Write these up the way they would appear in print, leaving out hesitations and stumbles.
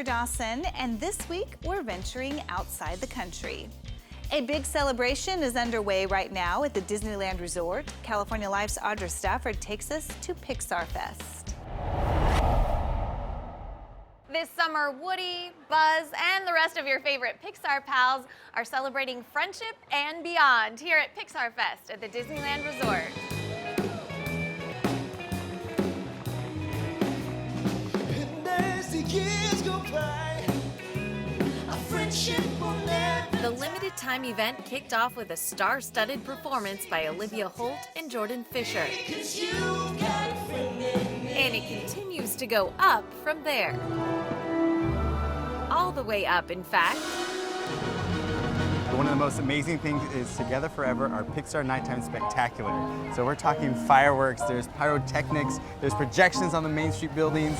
Dawson, and this week we're venturing outside the country. A big celebration is underway right now at the Disneyland Resort. California Life's Audra Stafford takes us to Pixar Fest. This summer, Woody, Buzz, and the rest of your favorite Pixar pals are celebrating friendship and beyond here at Pixar Fest at the Disneyland Resort. The limited time event kicked off with a star-studded performance by Olivia Holt and Jordan Fisher. And it continues to go up from there. All the way up, in fact. One of the most amazing things is Together Forever, our Pixar Nighttime Spectacular. So we're talking fireworks, there's pyrotechnics, there's projections on the Main Street buildings.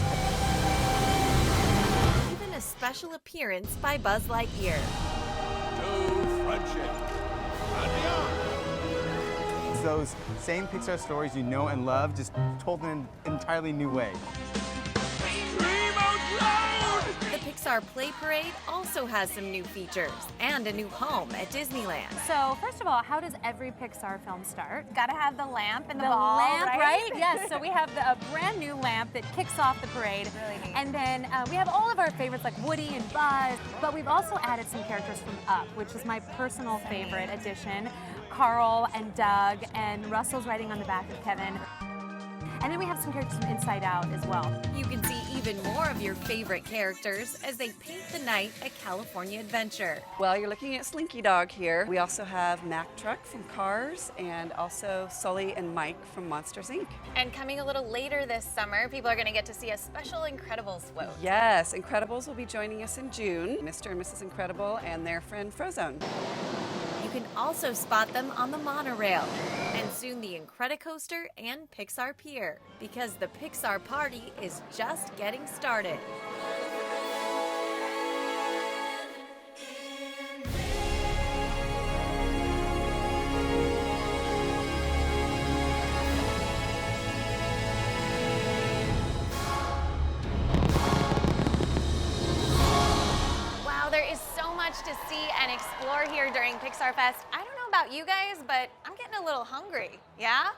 Even a special appearance by Buzz Lightyear. To friendship and beyond. It's those same Pixar stories you know and love, just told in an entirely new way. Dream out loud! The Pixar Play Parade also has some new features and a new home at Disneyland. So, first of all, how does every Pixar film start? Gotta have the lamp and the The ball, lamp, right? Yes, so we have a brand new lamp that kicks off the parade. Really neat. And then we have all of our favorites like Woody and Buzz, but we've also added some characters from Up, which is my personal favorite addition. Carl and Doug, and Russell's riding on the back of Kevin. And then we have some characters from Inside Out as well. You can see even more of your favorite characters as they paint the night a California adventure. Well, you're looking at Slinky Dog here. We also have Mack Truck from Cars and also Sully and Mike from Monsters, Inc. And coming a little later this summer, people are going to get to see a special Incredibles float. Yes, Incredibles will be joining us in June. Mr. and Mrs. Incredible and their friend Frozone. You can also spot them on the monorail, and soon the Incredicoaster and Pixar Pier, because the Pixar party is just getting started. Wow, there is so much to see and explore here during Pixar Fest. I don't know about you guys, but I'm getting a little hungry, yeah?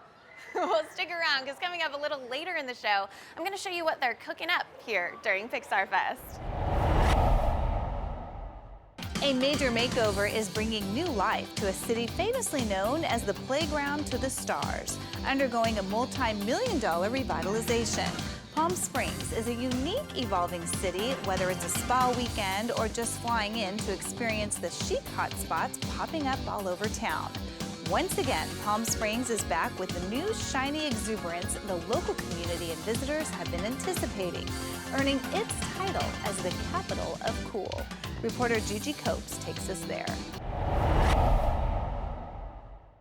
Well, stick around, because coming up a little later in the show, I'm going to show you what they're cooking up here during Pixar Fest. A major makeover is bringing new life to a city famously known as the playground to the stars, undergoing a multi-million-dollar revitalization. Palm Springs is a unique, evolving city, whether it's a spa weekend or just flying in to experience the chic hotspots popping up all over town. Once again, Palm Springs is back with the new shiny exuberance the local community and visitors have been anticipating, earning its title as the capital of cool. Reporter Gigi Copes takes us there.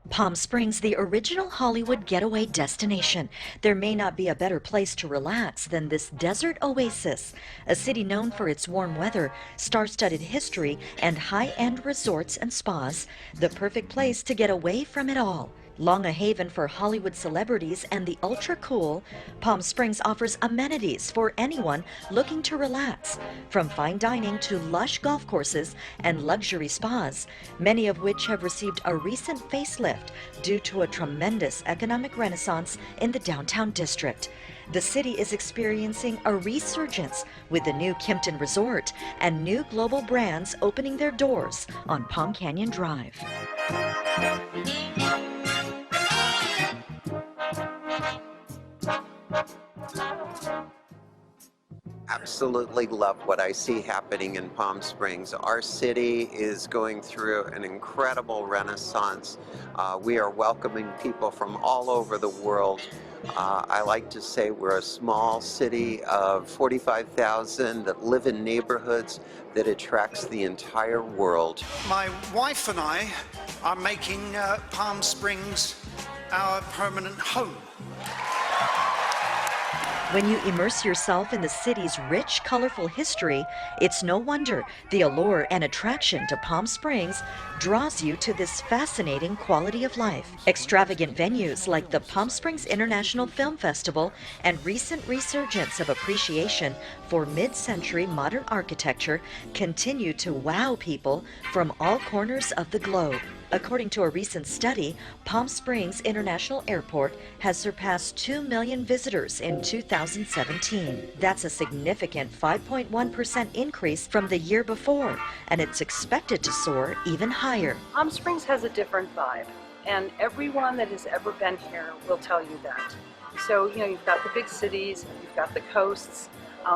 Palm Springs, the original Hollywood getaway destination. There may not be a better place to relax than this desert oasis, a city known for its warm weather, star-studded history, and high-end resorts and spas, the perfect place to get away from it all. Long a haven for Hollywood celebrities and the ultra-cool, Palm Springs offers amenities for anyone looking to relax, from fine dining to lush golf courses and luxury spas, many of which have received a recent facelift due to a tremendous economic renaissance in the downtown district. The city is experiencing a resurgence with the new Kimpton Resort and new global brands opening their doors on Palm Canyon Drive. Absolutely love what I see happening in Palm Springs. Our city is going through an incredible renaissance. We are welcoming people from all over the world. I like to say we're a small city of 45,000 that live in neighborhoods that attracts the entire world. My wife and I are making Palm Springs our permanent home. When you immerse yourself in the city's rich, colorful history, it's no wonder the allure and attraction to Palm Springs draws you to this fascinating quality of life. Extravagant venues like the Palm Springs International Film Festival and recent resurgence of appreciation for mid-century modern architecture continue to wow people from all corners of the globe. According to a recent study, Palm Springs International Airport has surpassed 2 million visitors in 2017. That's a significant 5.1% increase from the year before, and it's expected to soar even higher. Palm Springs has a different vibe, and everyone that has ever been here will tell you that. So, you've got the big cities, you've got the coasts,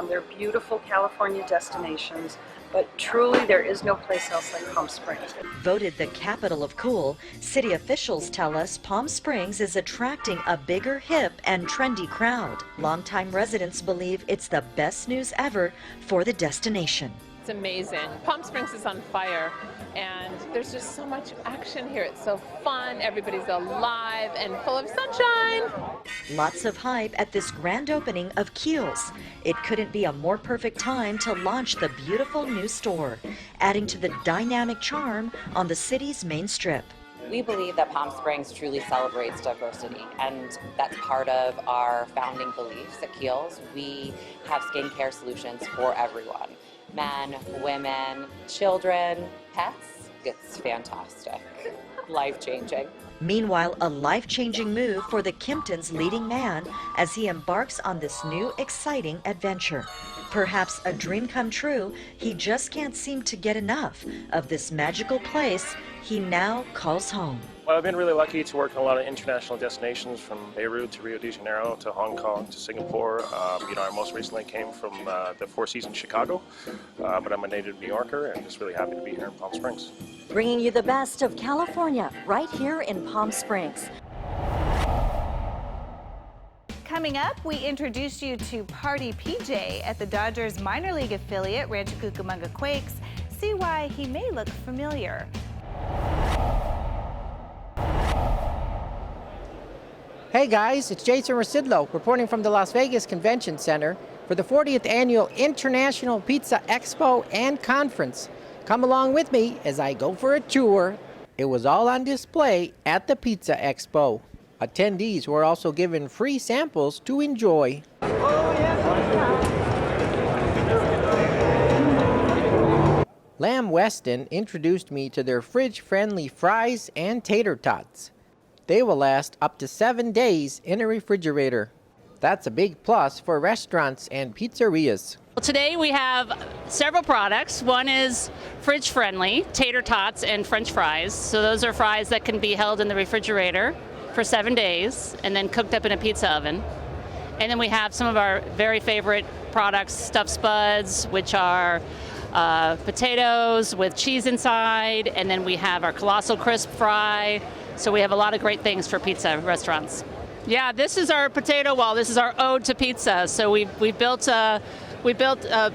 they're beautiful California destinations, but truly there is no place else like Palm Springs. Voted the capital of cool, city officials tell us Palm Springs is attracting a bigger, hip, and trendy crowd. Longtime residents believe it's the best news ever for the destination. It's amazing. Palm Springs is on fire, and there's just so much action here. It's so fun, everybody's alive and full of sunshine. Lots of hype at this grand opening of Keels. It couldn't be a more perfect time to launch the beautiful new store, adding to the dynamic charm on the city's main strip. We believe that Palm Springs truly celebrates diversity, and that's part of our founding beliefs at Keels. We have skincare solutions for everyone. Men, women, children, pets. It's fantastic. Life-changing. Meanwhile, a life-changing move for the Kimptons' leading man as he embarks on this new, exciting adventure. Perhaps a dream come true, he just can't seem to get enough of this magical place he now calls home. Well, I've been really lucky to work in a lot of international destinations, from Beirut to Rio de Janeiro to Hong Kong to Singapore. I most recently came from the Four Seasons Chicago, but I'm a native New Yorker and just really happy to be here in Palm Springs. Bringing you the best of California right here in Palm Springs. Coming up, we introduce you to Party PJ at the Dodgers minor league affiliate Rancho Cucamonga Quakes. See why he may look familiar. Hey guys, it's Jason Rasidlo reporting from the Las Vegas Convention Center for the 40th Annual International Pizza Expo and Conference. Come along with me as I go for a tour. It was all on display at the Pizza Expo. Attendees were also given free samples to enjoy. Lamb Weston introduced me to their fridge-friendly fries and tater tots. They will last up to 7 days in a refrigerator. That's a big plus for restaurants and pizzerias. Well, today we have several products. One is fridge-friendly, tater tots and French fries. So those are fries that can be held in the refrigerator for 7 days and then cooked up in a pizza oven. And then we have some of our very favorite products, stuffed spuds, which are potatoes with cheese inside, and then we have our colossal crisp fry. So we have a lot of great things for pizza restaurants. Yeah, this is our potato wall. This is our ode to pizza. So we built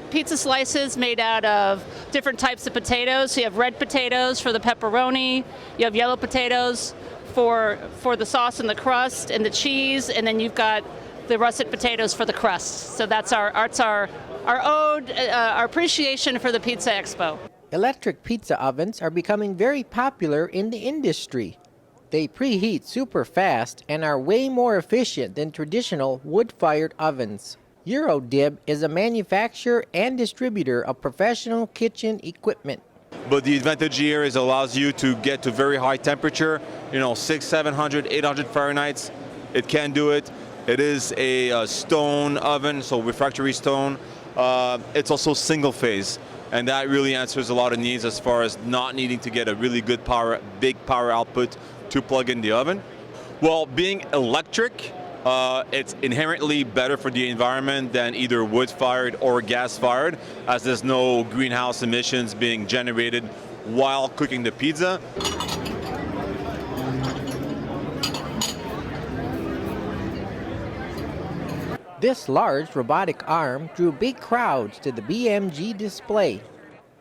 pizza slices made out of different types of potatoes. So you have red potatoes for the pepperoni. You have yellow potatoes for the sauce and the crust and the cheese, and then you've got the russet potatoes for the crust. So that's our ode, our appreciation for the Pizza Expo. Electric pizza ovens are becoming very popular in the industry. They preheat super fast and are way more efficient than traditional wood-fired ovens. Eurodib is a manufacturer and distributor of professional kitchen equipment. But the advantage here is it allows you to get to very high temperature, 600, 700, 800 Fahrenheit. It can do it. It is a stone oven, so refractory stone. It's also single phase, and that really answers a lot of needs as far as not needing to get a really good big power output to plug in the oven. Well, being electric, it's inherently better for the environment than either wood-fired or gas-fired, as there's no greenhouse emissions being generated while cooking the pizza. This large robotic arm drew big crowds to the BMG display.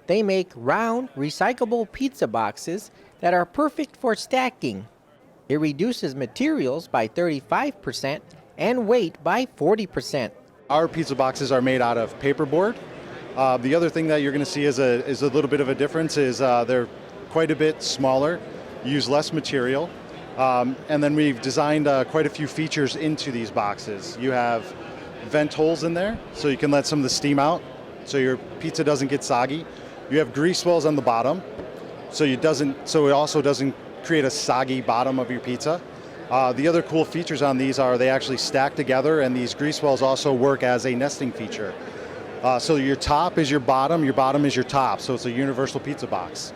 They make round, recyclable pizza boxes that are perfect for stacking. It reduces materials by 35% and weight by 40%. Our pizza boxes are made out of paperboard. The other thing that you're going to see is a little bit of a difference is they're quite a bit smaller, use less material, and then we've designed quite a few features into these boxes. You have vent holes in there, so you can let some of the steam out, so your pizza doesn't get soggy. You have grease wells on the bottom, so it also doesn't create a soggy bottom of your pizza. The other cool features on these are they actually stack together, and these grease wells also work as a nesting feature. So your top is your bottom is your top, so it's a universal pizza box.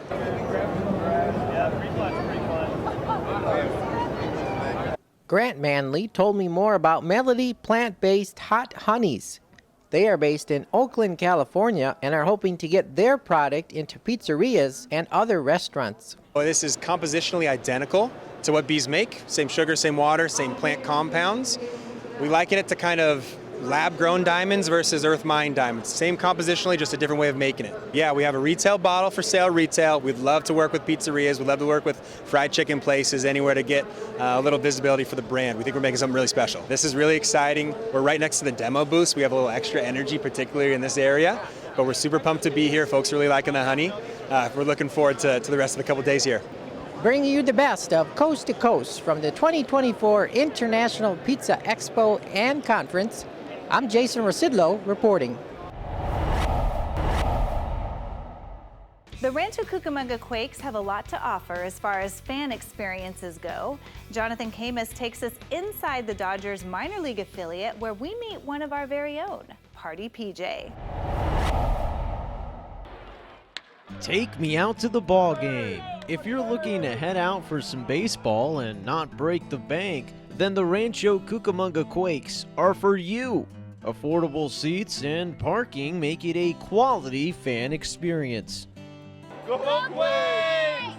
Grant Manley told me more about Melody plant-based hot honeys. They are based in Oakland, California, and are hoping to get their product into pizzerias and other restaurants. Well, this is compositionally identical to what bees make. Same sugar, same water, same plant compounds. We liken it to kind of lab-grown diamonds versus earth-mined diamonds. Same compositionally, just a different way of making it. Yeah, we have a retail bottle for sale retail. We'd love to work with pizzerias. We'd love to work with fried chicken places, anywhere to get a little visibility for the brand. We think we're making something really special. This is really exciting. We're right next to the demo booth. We have a little extra energy, particularly in this area. But we're super pumped to be here. Folks are really liking the honey. We're looking forward to the rest of the couple days here. Bringing you the best of Coast to Coast from the 2024 International Pizza Expo and Conference, I'm Jason Rosidlo reporting. The Rancho Cucamonga Quakes have a lot to offer as far as fan experiences go. Jonathan Camus takes us inside the Dodgers minor league affiliate where we meet one of our very own, Party PJ. Take me out to the ball game. If you're looking to head out for some baseball and not break the bank, then the Rancho Cucamonga Quakes are for you. Affordable seats and parking make it a quality fan experience. Go Quakes!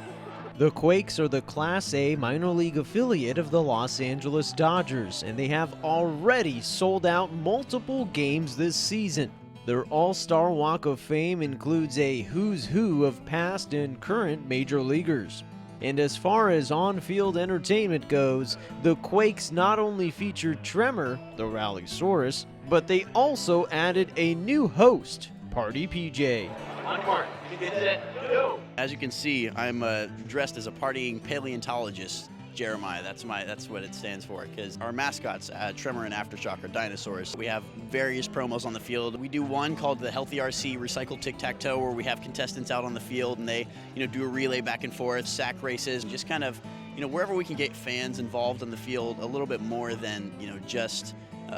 The Quakes are the Class A minor league affiliate of the Los Angeles Dodgers, and they have already sold out multiple games this season. Their All-Star Walk of Fame includes a who's who of past and current major leaguers. And as far as on-field entertainment goes, the Quakes not only featured Tremor, the Rallysaurus, but they also added a new host, Party PJ. On mark, get set, go! As you can see, I'm dressed as a partying paleontologist, Jeremiah. That's what it stands for, because our mascots, Tremor and Aftershock, are dinosaurs. We have various promos on the field. We do one called the Healthy RC Recycle Tic-Tac-Toe, where we have contestants out on the field and they, do a relay back and forth, sack races, and just kind of, wherever we can get fans involved on the field a little bit more than, just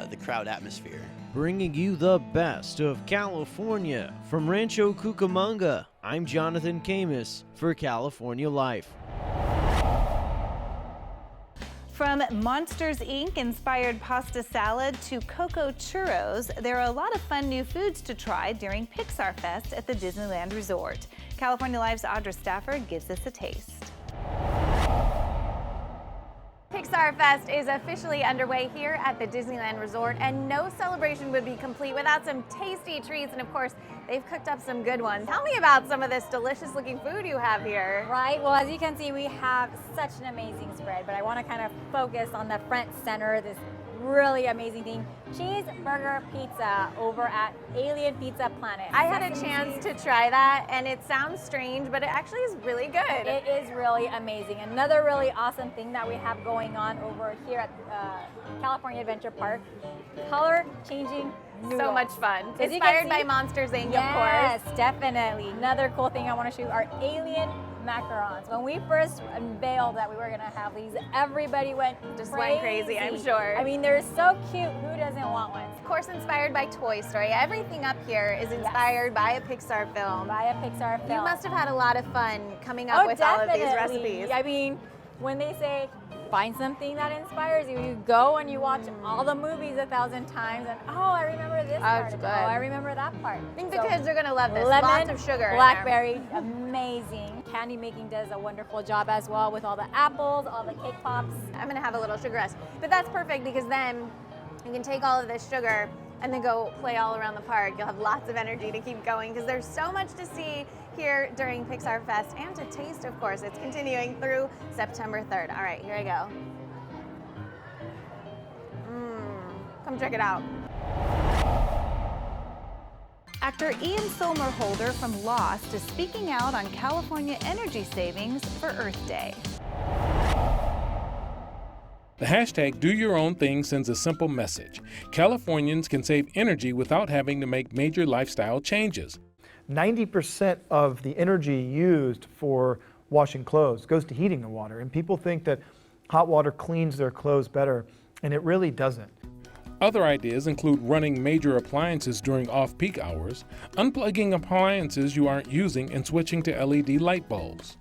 the crowd atmosphere. Bringing you the best of California from Rancho Cucamonga, I'm Jonathan Camus for California Life. From Monsters Inc. inspired pasta salad to Coco Churros, there are a lot of fun new foods to try during Pixar Fest at the Disneyland Resort. California Live's Audra Stafford gives us a taste. Pixar Fest is officially underway here at the Disneyland Resort, and no celebration would be complete without some tasty treats, and of course, they've cooked up some good ones. Tell me about some of this delicious looking food you have here. Right, well, as you can see, we have such an amazing spread, but I want to kind of focus on the front center, this really amazing thing, cheeseburger pizza over at Alien Pizza Planet. I had a chance to try that, and it sounds strange, but it actually is really good. It is really amazing. Another really awesome thing that we have going on over here at California Adventure Park, color changing noodles. So much fun. Inspired by Monsters Inc., of course. Yes, definitely. Another cool thing I want to show you are alien macarons. When we first unveiled that we were going to have these, everybody went crazy, I'm sure. I mean, they're so cute. Who doesn't want one? Of course, inspired by Toy Story. Everything up here is inspired by a Pixar film. By a Pixar film. You must have had a lot of fun coming up with all of these recipes. I mean, when they say find something that inspires you, you go and you watch all the movies 1,000 times, and oh, I remember this part. Good. Oh, I remember that part. I think the kids are going to love this. Lemon, lots of sugar. blackberry, amazing. Candy making does a wonderful job as well with all the apples, all the cake pops. I'm going to have a little sugar rush, but that's perfect because then you can take all of this sugar and then go play all around the park. You'll have lots of energy to keep going because there's so much to see here during Pixar Fest and to taste, of course. It's continuing through September 3rd. All right, here I go. Come check it out. Actor Ian Somerhalder from Lost is speaking out on California energy savings for Earth Day. The hashtag Do Your Own Thing sends a simple message. Californians can save energy without having to make major lifestyle changes. 90% of the energy used for washing clothes goes to heating the water, and people think that hot water cleans their clothes better, and it really doesn't. Other ideas include running major appliances during off-peak hours, unplugging appliances you aren't using, and switching to LED light bulbs.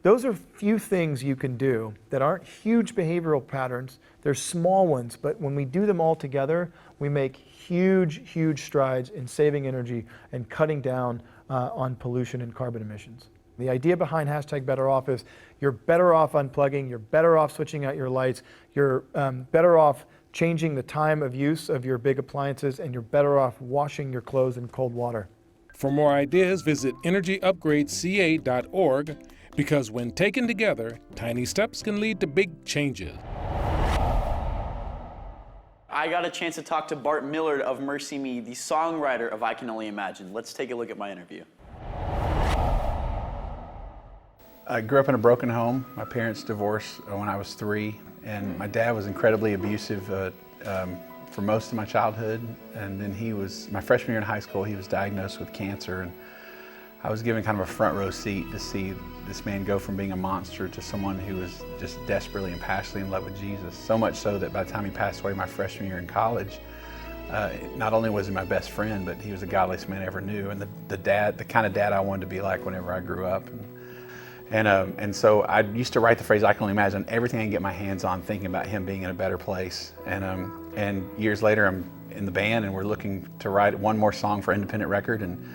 Those are few things you can do that aren't huge behavioral patterns. They're small ones, but when we do them all together, we make huge strides in saving energy and cutting down on pollution and carbon emissions. The idea behind hashtag Better Off is you're better off unplugging, you're better off switching out your lights, you're better off changing the time of use of your big appliances, and you're better off washing your clothes in cold water. For more ideas, visit energyupgradeca.org, because when taken together, tiny steps can lead to big changes. I got a chance to talk to Bart Millard of Mercy Me, the songwriter of I Can Only Imagine. Let's take a look at my interview. I grew up in a broken home. My parents divorced when I was 3, and my dad was incredibly abusive for most of my childhood. And then my freshman year in high school, he was diagnosed with cancer, and I was given kind of a front row seat to see this man go from being a monster to someone who was just desperately and passionately in love with Jesus. So much so that by the time he passed away my freshman year in college, not only was he my best friend, but he was the godliest man I ever knew, and the kind of dad I wanted to be like whenever I grew up. And so I used to write the phrase, I can only imagine, everything I can get my hands on, thinking about him being in a better place. And years later, I'm in the band, and we're looking to write one more song for independent record. And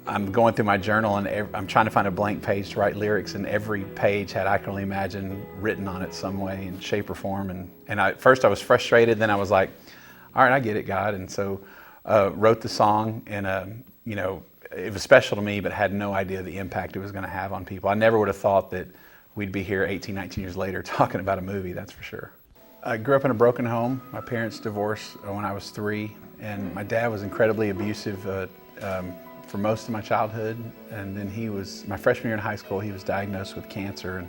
I'm going through my journal, and I'm trying to find a blank page to write lyrics, and every page had I Can Only Imagine written on it some way, in shape or form. And at first I was frustrated, then I was like, all right, I get it, God. And so wrote the song, and it was special to me, but had no idea the impact it was going to have on people. I never would have thought that we'd be here 18, 19 years later talking about a movie, that's for sure. I grew up in a broken home. My parents divorced when I was 3, and my dad was incredibly abusive for most of my childhood. And then my freshman year in high school, he was diagnosed with cancer, and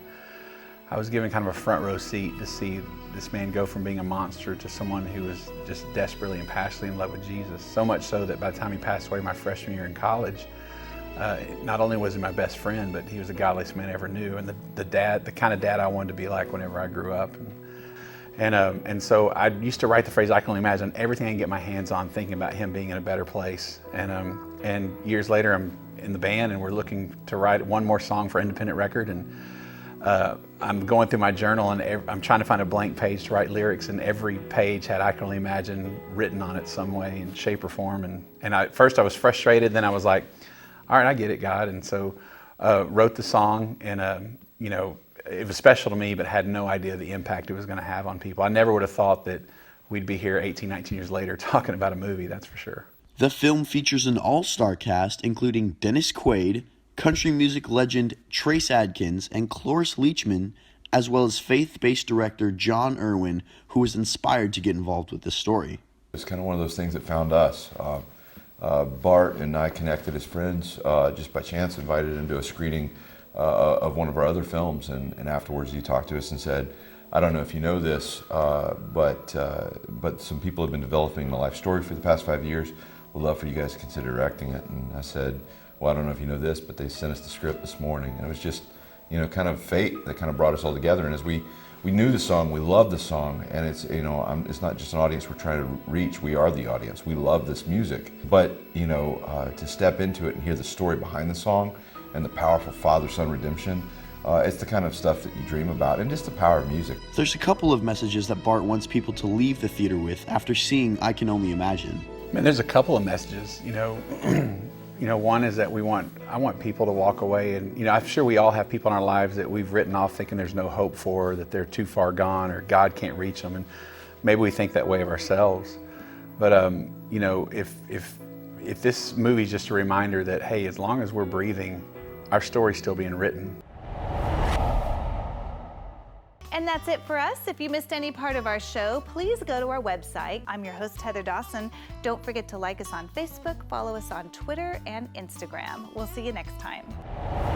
I was given kind of a front row seat to see this man go from being a monster to someone who was just desperately and passionately in love with Jesus. So much so that by the time he passed away my freshman year in college, not only was he my best friend, but he was the godliest man I ever knew, and the kind of dad I wanted to be like whenever I grew up. And so I used to write the phrase, I can only imagine, everything I can get my hands on, thinking about him being in a better place. And years later, I'm in the band, and we're looking to write one more song for independent record. And I'm going through my journal, and I'm trying to find a blank page to write lyrics, and every page had I Can Only Imagine written on it some way, in shape or form. And at first I was frustrated, then I was like, all right, I get it, God. And so wrote the song, and it was special to me, but had no idea the impact it was going to have on people. I never would have thought that we'd be here 18, 19 years later talking about a movie, that's for sure. The film features an all-star cast including Dennis Quaid, country music legend Trace Adkins, and Cloris Leachman, as well as faith-based director John Irwin, who was inspired to get involved with this story. It's kind of one of those things that found us. Bart and I connected as friends just by chance, invited him to a screening of one of our other films, and afterwards he talked to us and said, I don't know if you know this, but some people have been developing the life story for the past 5 years. We'd love for you guys to consider directing it. And I said, well, I don't know if you know this, but they sent us the script this morning. And it was just, kind of fate that kind of brought us all together. And as we knew the song, we loved the song, and it's, it's not just an audience we're trying to reach, we are the audience. We love this music. But, to step into it and hear the story behind the song and the powerful father-son redemption, it's the kind of stuff that you dream about, and just the power of music. There's a couple of messages that Bart wants people to leave the theater with after seeing I Can Only Imagine. Man, there's a couple of messages, one is that I want people to walk away, and I'm sure we all have people in our lives that we've written off thinking there's no hope for, that they're too far gone, or God can't reach them, and maybe we think that way of ourselves. But if this movie's just a reminder that, hey, as long as we're breathing, our story's still being written. And that's it for us. If you missed any part of our show, please go to our website. I'm your host, Heather Dawson. Don't forget to like us on Facebook, follow us on Twitter and Instagram. We'll see you next time.